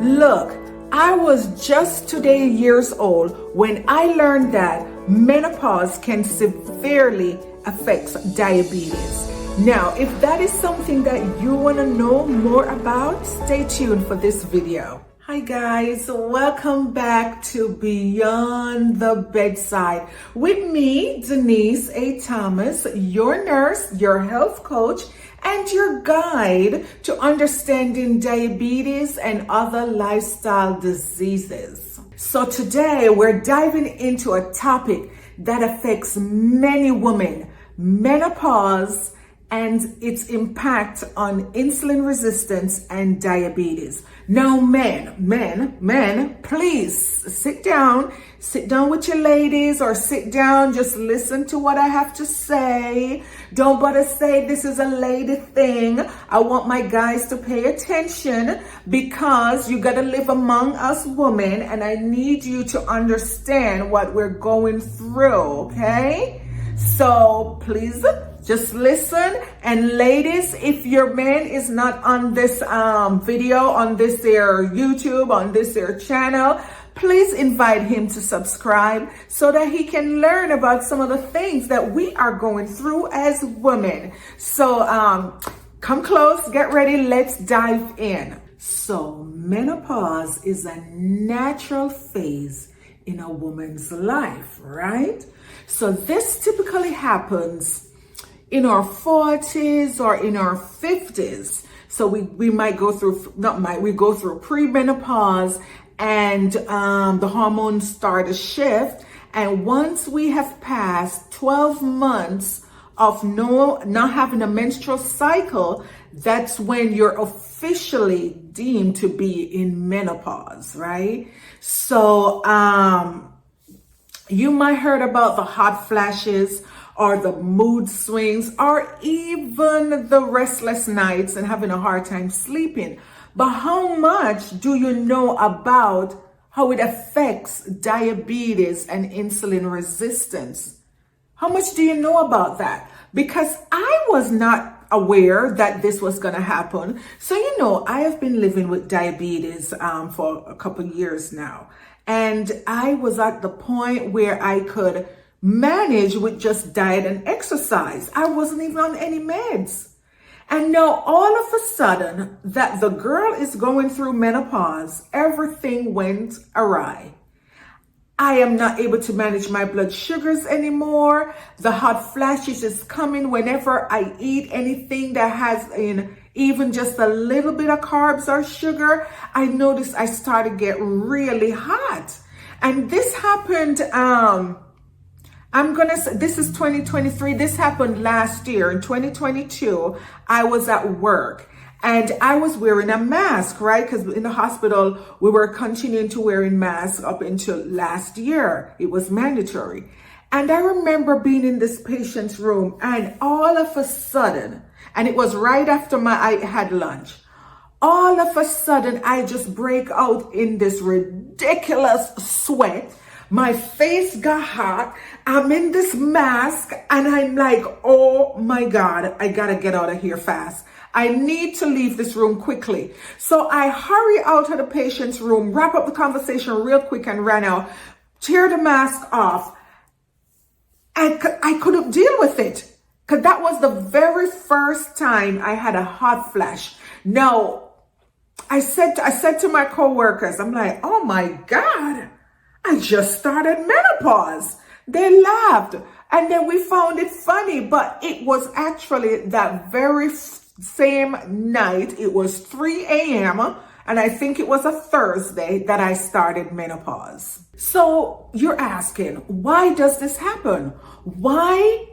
Look, I was just today years old when I learned that menopause can severely affect diabetes. Now, if that is something that you want to know more about, stay tuned for this video. Hi guys, welcome back to Beyond the Bedside with me, Denise A Thomas, your nurse, your health coach, and your guide to understanding diabetes and other lifestyle diseases. So today we're diving into a topic that affects many women, menopause and its impact on insulin resistance and diabetes. Now, men, please sit down with your ladies, or sit down, just listen to what I have to say. Don't bother say this is a lady thing. I want my guys to pay attention because you gotta live among us women, and I need you to understand what we're going through, okay? So please just listen. And ladies, if your man is not on this video, on this their YouTube, on this their channel, please invite him to subscribe so that he can learn about some of the things that we are going through as women. So come close, get ready, let's dive in. So menopause is a natural phase in a woman's life, right? So this typically happens in our 40s or in our 50s. So we might go through, we go through premenopause, and the hormones start to shift. And once we have passed 12 months of not having a menstrual cycle, that's when you're officially deemed to be in menopause, right? So you might heard about the hot flashes, or the mood swings, or even the restless nights and having a hard time sleeping. But how much do you know about how it affects diabetes and insulin resistance? How much do you know about that? Because I was not aware that this was going to happen. So, I have been living with diabetes for a couple of years now. And I was at the point where I could manage with just diet and exercise. I wasn't even on any meds. And now all of a sudden that the girl is going through menopause, everything went awry. I am not able to manage my blood sugars anymore. The hot flashes is coming whenever I eat anything that has even just a little bit of carbs or sugar. I noticed I started to get really hot. And this happened, this is 2023. This happened last year in 2022. I was at work and I was wearing a mask, right? Because in the hospital, we were continuing to wearing masks up until last year. It was mandatory. And I remember being in this patient's room, and all of a sudden, and it was right after I had lunch, all of a sudden, I just break out in this ridiculous sweat. My face got hot. I'm in this mask and I'm like, oh my God, I gotta get out of here fast. I need to leave this room quickly. So I hurry out of the patient's room, wrap up the conversation real quick and ran out, tear the mask off. I couldn't deal with it because that was the very first time I had a hot flash. Now, I said to my coworkers, I'm like, oh my God, I just started menopause. They laughed, and then we found it funny, but it was actually that very same night. It was 3 a.m. and I think it was a Thursday that I started menopause. So you're asking, why does this happen? Why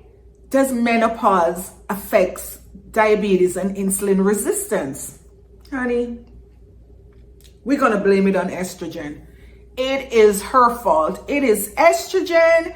does menopause affect diabetes and insulin resistance? Honey, we're going to blame it on estrogen. It is her fault. It is estrogen.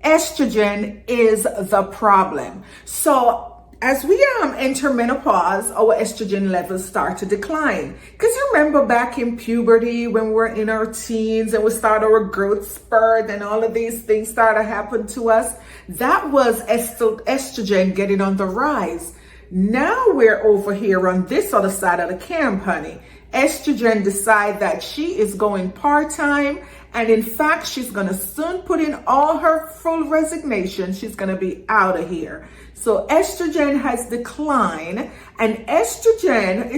Estrogen is the problem. So as we enter menopause, our estrogen levels start to decline. Because you remember back in puberty when we're in our teens and we start our growth spurt and all of these things start to happen to us. That was estrogen getting on the rise. Now we're over here on this other side of the camp, honey. estrogen decide that she is going part-time, and in fact, she's going to soon put in all her full resignation. She's going to be out of here. So estrogen has declined, and estrogen,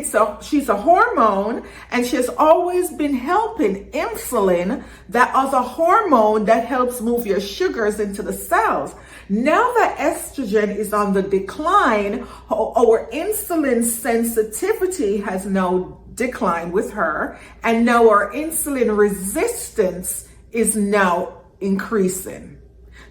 she's a hormone, and she has always been helping insulin, that other hormone that helps move your sugars into the cells. Now that estrogen is on the decline, our insulin sensitivity has now declined with her, and now our insulin resistance is now increasing.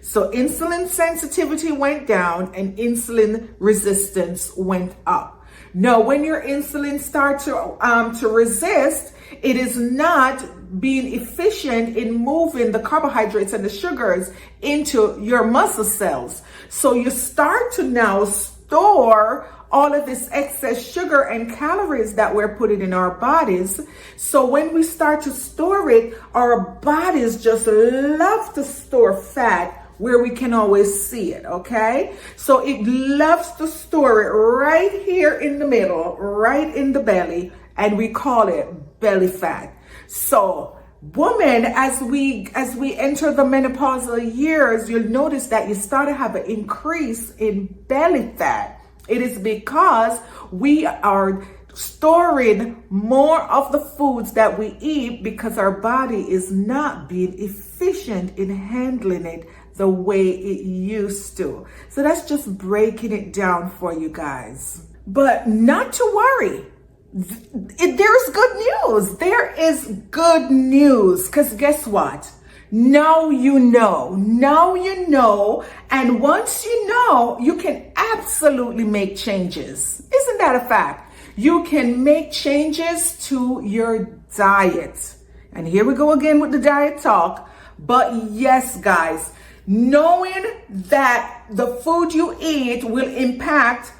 So insulin sensitivity went down and insulin resistance went up. Now, when your insulin starts to resist, it is not being efficient in moving the carbohydrates and the sugars into your muscle cells. So you start to now store all of this excess sugar and calories that we're putting in our bodies. So when we start to store it, our bodies just love to store fat where we can always see it, okay? So it loves to store it right here in the middle, right in the belly, and we call it belly fat. So women, as we enter the menopausal years, you'll notice that you start to have an increase in belly fat. It is because we are storing more of the foods that we eat because our body is not being efficient in handling it the way it used to. So that's just breaking it down for you guys. But not to worry. There's good news. There is good news, because guess what? Now you know. Now you know. And once you know, you can absolutely make changes. Isn't that a fact? You can make changes to your diet. And here we go again with the diet talk. But yes, guys, knowing that the food you eat will impact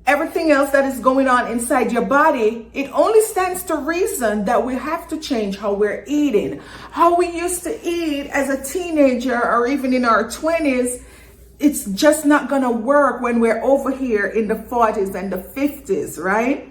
everything else that is going on inside your body, it only stands to reason that we have to change how we're eating. How we used to eat as a teenager or even in our 20s, it's just not gonna work when we're over here in the 40s and the 50s, right?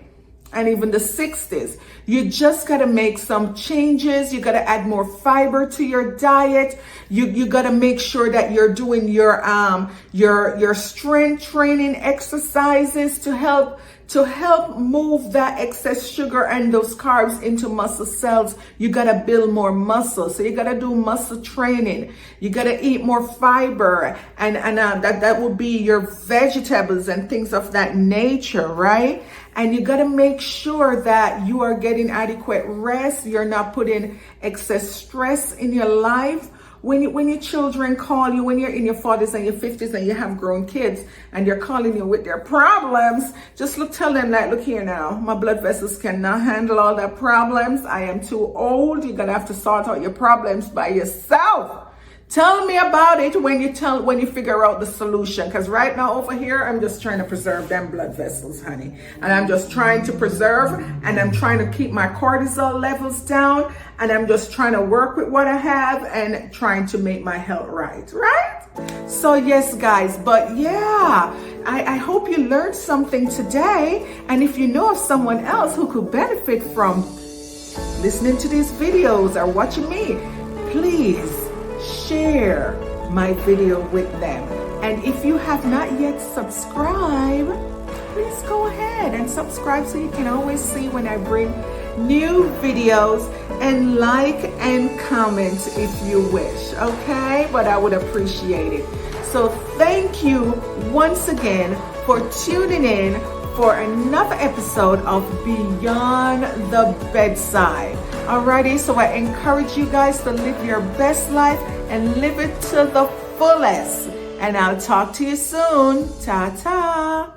And even the 60s. You just gotta make some changes. You gotta add more fiber to your diet. You gotta make sure that you're doing your strength training exercises to help move that excess sugar and those carbs into muscle cells. You gotta build more muscle. So you gotta do muscle training. You gotta eat more fiber, and that would be your vegetables and things of that nature, right? And you got to make sure that you are getting adequate rest. You're not putting excess stress in your life. When your children call you, when you're in your 40s and your 50s and you have grown kids and they're calling you with their problems, just tell them that, look here now, my blood vessels cannot handle all that problems. I am too old. You're going to have to sort out your problems by yourself. Tell me about it when you figure out the solution. Because right now over here, I'm just trying to preserve them blood vessels, honey. And I'm just trying to preserve, and I'm trying to keep my cortisol levels down. And I'm just trying to work with what I have and trying to make my health right? So yes, guys, but yeah, I hope you learned something today. And if you know of someone else who could benefit from listening to these videos or watching me, please share my video with them. And if you have not yet subscribed, please go ahead and subscribe so you can always see when I bring new videos, and like and comment if you wish, okay? But I would appreciate it. So thank you once again for tuning in for another episode of Beyond the Bedside. Alrighty, so I encourage you guys to live your best life and live it to the fullest. And I'll talk to you soon. Ta-ta.